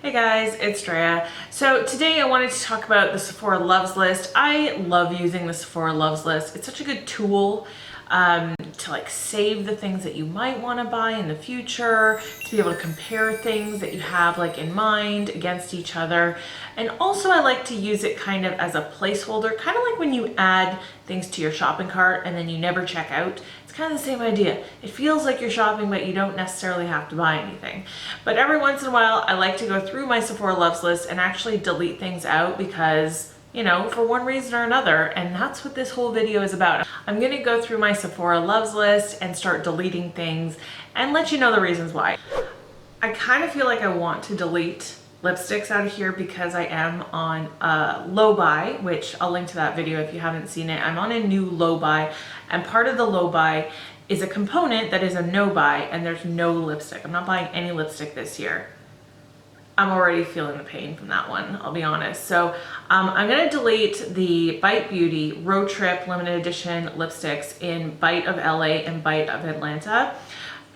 Hey guys, it's Andrea. So today I wanted to talk about the Sephora Loves List. I love using the Sephora Loves List. It's such a good tool to like save the things that you might want to buy in the future, to be able to compare things that you have like in mind against each other. And also I like to use it kind of as a placeholder, kind of like when you add things to your shopping cart and then you never check out. It's kind of the same idea. It feels like you're shopping, but you don't necessarily have to buy anything. But every once in a while, I like to go through my Sephora Loves List and actually delete things out because, you know, for one reason or another, and that's what this whole video is about. I'm gonna go through my Sephora Loves List and start deleting things and let you know the reasons why. I kind of feel like I want to delete lipsticks out of here because I am on a low buy, which I'll link to that video if you haven't seen it. I'm on a new low buy, and part of the low buy is a component that is a no buy, and there's no lipstick. I'm not buying any lipstick this year. I'm already feeling the pain from that one, I'll be honest. So I'm gonna delete the Bite Beauty Road Trip limited edition lipsticks in Bite of LA and Bite of Atlanta.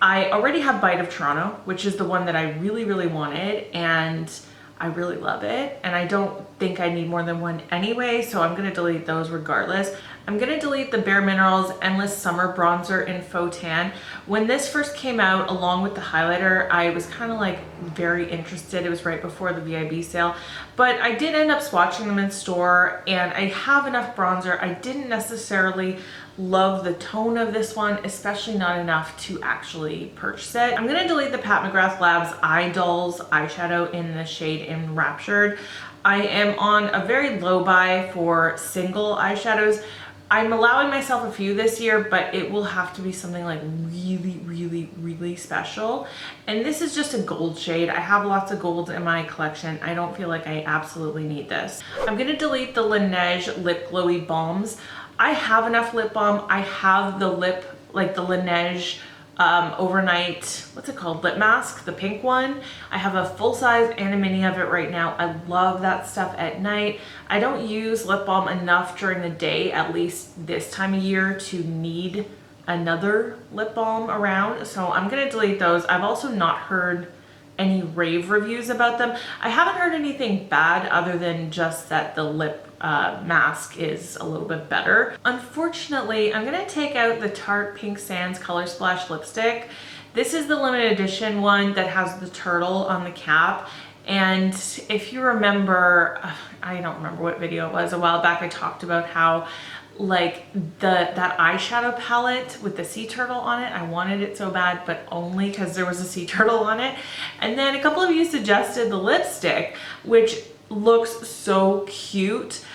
I already have Bite of Toronto, which is the one that I really wanted, and I really love it. And I don't think I need more than one anyway, so I'm gonna delete those regardless. I'm gonna delete the Bare Minerals Endless Summer Bronzer in Faux Tan. When this first came out, along with the highlighter, I was kind of like very interested. It was right before the VIB sale, but I did end up swatching them in store, and I have enough bronzer. I didn't necessarily love the tone of this one, especially not enough to actually purchase it. I'm gonna delete the Pat McGrath Labs Eye Dolls eyeshadow in the shade Enraptured. I am on a very low buy for single eyeshadows. I'm allowing myself a few this year, but it will have to be something like really special. And this is just a gold shade. I have lots of golds in my collection. I don't feel like I absolutely need this. I'm gonna delete the Laneige Lip Glowy Balms. I have enough lip balm. I have the Laneige overnight, what's it called, lip mask, the pink one. I have a full size and a mini of it right now. I love that stuff at night. I don't use lip balm enough during the day, at least this time of year, to need another lip balm around, so I'm gonna delete those. I've also not heard any rave reviews about them. I haven't heard anything bad other than just that the lip mask is a little bit better. Unfortunately, I'm gonna take out the Tarte Pink Sands Color Splash lipstick. This is the limited edition one that has the turtle on the cap. And if you remember, I don't remember what video it was, a while back I talked about how like that eyeshadow palette with the sea turtle on it, I wanted it so bad, but only because there was a sea turtle on it. And then a couple of you suggested the lipstick, which looks so cute,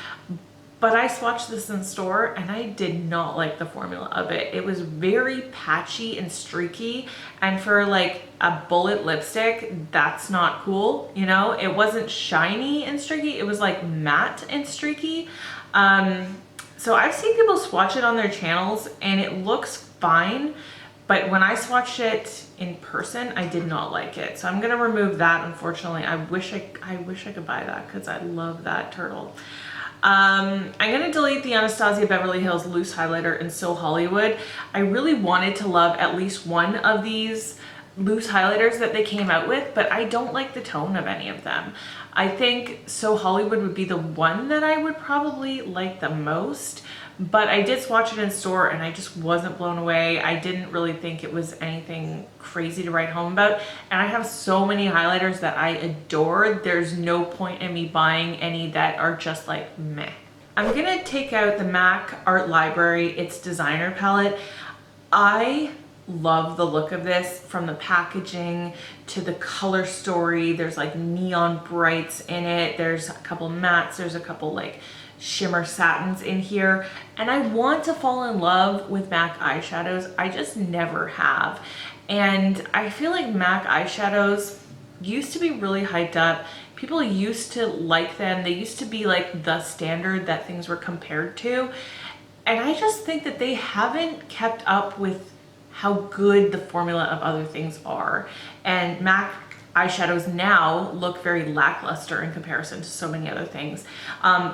but I swatched this in store and I did not like the formula of it. It was very patchy and streaky, and for like a bullet lipstick, that's not cool, you know? It wasn't shiny and streaky, it was like matte and streaky. So I've seen people swatch it on their channels and it looks fine, but when I swatched it in person, I did not like it. So I'm gonna remove that, unfortunately. I wish I could buy that because I love that turtle. I'm gonna delete the Anastasia Beverly Hills Loose Highlighter in So Hollywood. I really wanted to love at least one of these loose highlighters that they came out with, but I don't like the tone of any of them. I think So Hollywood would be the one that I would probably like the most, but I did swatch it in store and I just wasn't blown away. I didn't really think it was anything crazy to write home about, and I have so many highlighters that I adore. There's no point in me buying any that are just like meh. I'm gonna take out the MAC Art Library It's Designer palette. I love the look of this, from the packaging to the color story. There's like neon brights in it. There's a couple mattes. There's a couple like shimmer satins in here, and I want to fall in love with MAC eyeshadows. I just never have, and I feel like MAC eyeshadows used to be really hyped up. People used to like them. They used to be like the standard that things were compared to, and I just think that they haven't kept up with how good the formula of other things are. And MAC eyeshadows now look very lackluster in comparison to so many other things.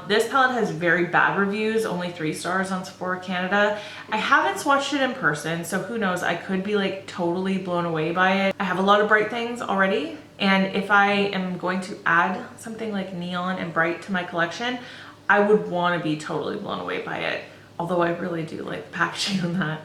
This palette has very bad reviews, only 3 stars on Sephora Canada. I haven't swatched it in person, so who knows, I could be like totally blown away by it. I have a lot of bright things already, And if I am going to add something like neon and bright to my collection, I would want to be totally blown away by it. Although I really do like the packaging on that.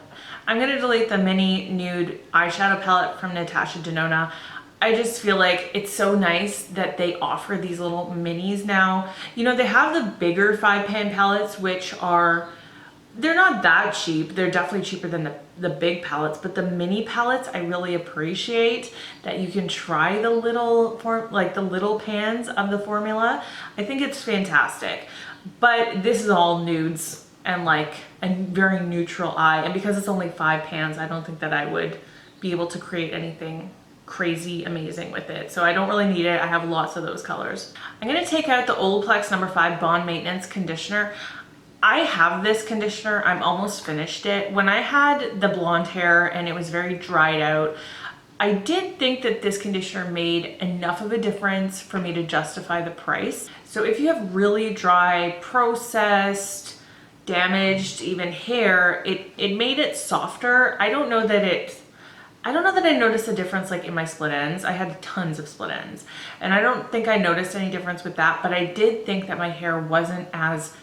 I'm going to delete the mini nude eyeshadow palette from Natasha Denona. I just feel like it's so nice that they offer these little minis now. You know, they have the bigger 5-pan palettes, which are, they're not that cheap. They're definitely cheaper than the big palettes, but the mini palettes I really appreciate that you can try the little the little pans of the formula. I think it's fantastic. But this is all nudes and like a very neutral eye, and because it's only 5 pans, I don't think that I would be able to create anything crazy amazing with it. So I don't really need it. I have lots of those colors. I'm going to take out the Olaplex No. 5 Bond Maintenance Conditioner. I have this conditioner. I'm almost finished it. When I had the blonde hair and it was very dried out, I did think that this conditioner made enough of a difference for me to justify the price. So if you have really dry, processed, damaged even hair, it made it softer. I don't know that I noticed a difference like in my split ends. I had tons of split ends, and I don't think I noticed any difference with that, but I did think that my hair wasn't as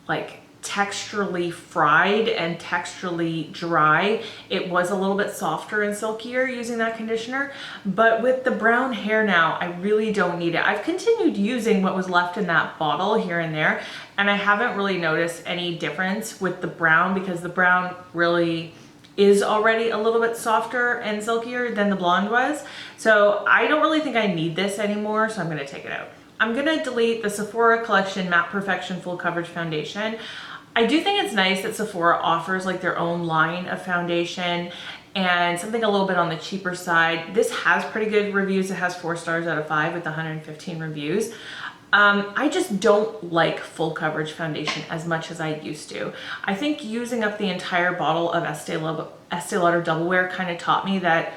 like texturally fried and texturally dry. It was a little bit softer and silkier using that conditioner, but with the brown hair now, I really don't need it. I've continued using what was left in that bottle here and there, and I haven't really noticed any difference with the brown because the brown really is already a little bit softer and silkier than the blonde was. So I don't really think I need this anymore, so I'm gonna take it out. I'm gonna delete the Sephora Collection Matte Perfection Full Coverage Foundation. I do think it's nice that Sephora offers like their own line of foundation and something a little bit on the cheaper side. This has pretty good reviews. It has 4 stars out of 5 with 115 reviews. I just don't like full coverage foundation as much as I used to. I think using up the entire bottle of Estee Lauder Double Wear kind of taught me that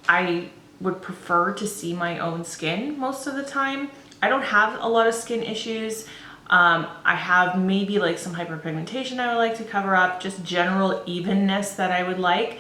I would prefer to see my own skin most of the time. I don't have a lot of skin issues. I have maybe like some hyperpigmentation I would like to cover up, just general evenness that I would like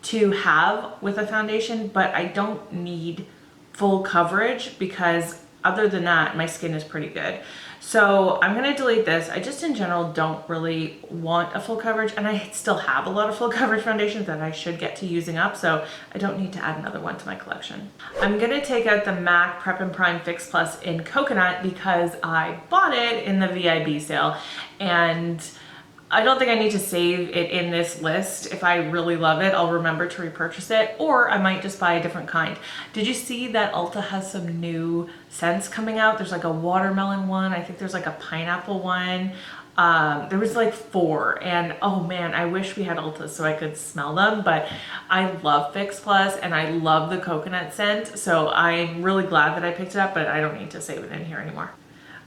to have with a foundation, but I don't need full coverage because other than that, my skin is pretty good. So I'm gonna delete this. I just in general don't really want a full coverage, and I still have a lot of full coverage foundations that I should get to using up, so I don't need to add another one to my collection. I'm gonna take out the MAC Prep and Prime Fix Plus in Coconut because I bought it in the VIB sale, and I don't think I need to save it in this list. If I really love it, I'll remember to repurchase it, or I might just buy a different kind. Did you see that Ulta has some new scents coming out? There's like a watermelon one. I think there's like a pineapple one. There was like 4, and oh man, I wish we had Ulta so I could smell them, but I love Fix Plus and I love the coconut scent, so I'm really glad that I picked it up, but I don't need to save it in here anymore.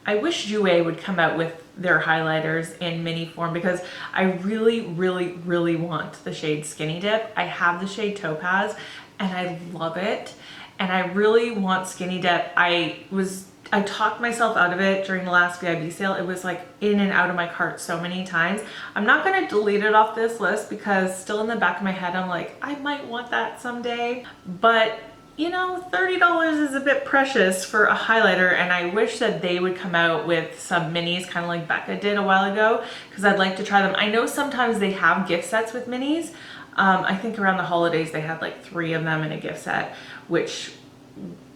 I wish Jouer would come out with their highlighters in mini form because I really, really, really want the shade Skinny Dip. I have the shade Topaz and I love it. And I really want Skinny Dip. I talked myself out of it during the last VIB sale. It was like in and out of my cart so many times. I'm not gonna delete it off this list because still in the back of my head, I'm like, I might want that someday. But you know, $30 is a bit precious for a highlighter, and I wish that they would come out with some minis kind of like Becca did a while ago because I'd like to try them. I know sometimes they have gift sets with minis. I think around the holidays they had like 3 of them in a gift set, which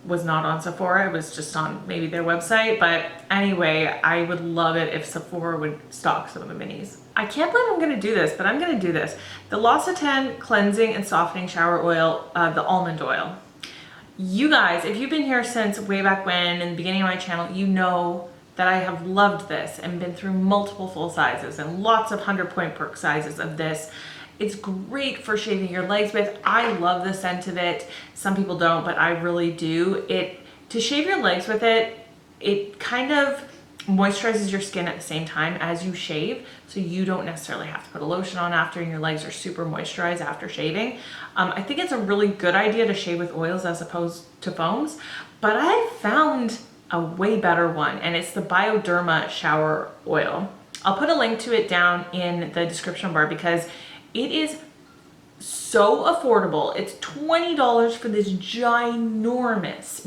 was not on Sephora. It was just on maybe their website. But anyway, I would love it if Sephora would stock some of the minis. I can't believe I'm gonna do this, but I'm gonna do this. The L'Occitane Cleansing and Softening Shower Oil, the almond oil. You guys, if you've been here since way back when in the beginning of my channel, you know that I have loved this and been through multiple full sizes and lots of 100-point perk sizes of this. It's great for shaving your legs with. I love the scent of it. Some people don't, but I really do. To shave your legs with it, it kind of moisturizes your skin at the same time as you shave, so you don't necessarily have to put a lotion on after, and your legs are super moisturized after shaving. I think it's a really good idea to shave with oils as opposed to foams, but I found a way better one, and it's the Bioderma shower oil. I'll put a link to it down in the description bar because it is so affordable. It's $20 for this ginormous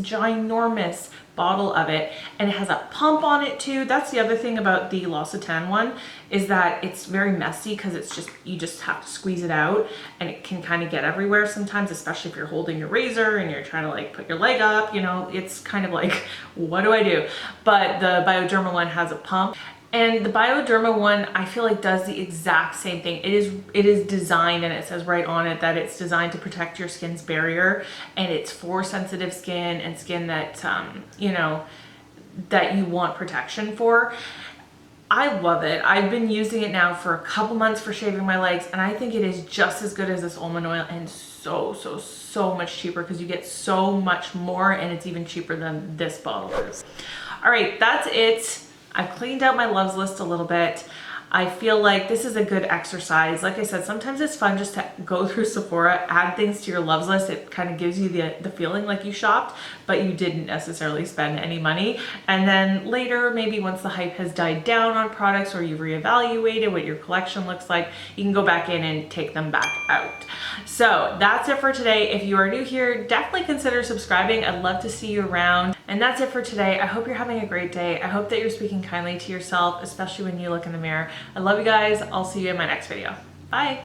bottle of it, and it has a pump on it too. That's the other thing about the L'Occitane one, is that it's very messy because it's just, you just have to squeeze it out, and it can kind of get everywhere sometimes, especially if you're holding your razor and you're trying to like put your leg up, you know, it's kind of like, what do I do? But the Bioderma one has a pump. And the Bioderma one, I feel like does the exact same thing. It is designed, and it says right on it that it's designed to protect your skin's barrier, and it's for sensitive skin and skin that, you know, that you want protection for. I love it. I've been using it now for a couple months for shaving my legs, and I think it is just as good as this almond oil, and so much cheaper because you get so much more, and it's even cheaper than this bottle is. All right, that's it. I've cleaned out my loves list a little bit. I feel like this is a good exercise. Like I said, sometimes it's fun just to go through Sephora, add things to your loves list. It kind of gives you the feeling like you shopped, but you didn't necessarily spend any money. And then later, maybe once the hype has died down on products, or you've reevaluated what your collection looks like, you can go back in and take them back out. So that's it for today. If you are new here, definitely consider subscribing. I'd love to see you around. And that's it for today. I hope you're having a great day. I hope that you're speaking kindly to yourself, especially when you look in the mirror. I love you guys. I'll see you in my next video. Bye.